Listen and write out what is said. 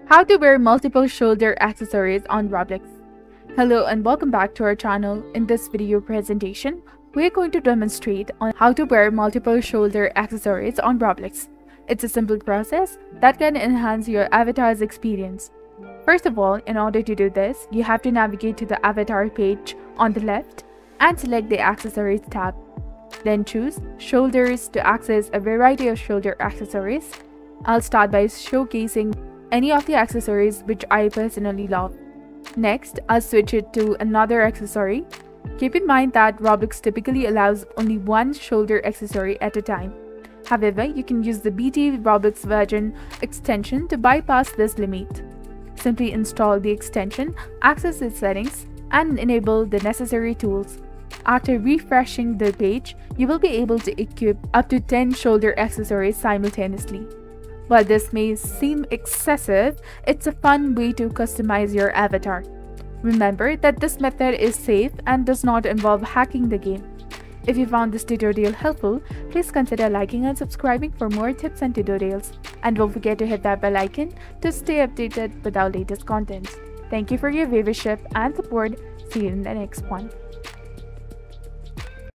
How to wear multiple shoulder accessories on Roblox. Hello and welcome back to our channel. In this video presentation, we are going to demonstrate on how to wear multiple shoulder accessories on Roblox. It's a simple process that can enhance your avatar's experience. First of all, in order to do this, you have to navigate to the avatar page on the left and select the accessories tab. Then choose shoulders to access a variety of shoulder accessories. I'll start by showcasing any of the accessories which I personally love. Next, I'll switch it to another accessory. Keep in mind that Roblox typically allows only one shoulder accessory at a time. However, you can use the BT Roblox version extension to bypass this limit. Simply install the extension, access its settings, and enable the necessary tools. After refreshing the page, you will be able to equip up to 10 shoulder accessories simultaneously. While this may seem excessive, it's a fun way to customize your avatar. Remember that this method is safe and does not involve hacking the game. If you found this tutorial helpful, please consider liking and subscribing for more tips and tutorials. And don't forget to hit that bell icon to stay updated with our latest content. Thank you for your viewership and support. See you in the next one.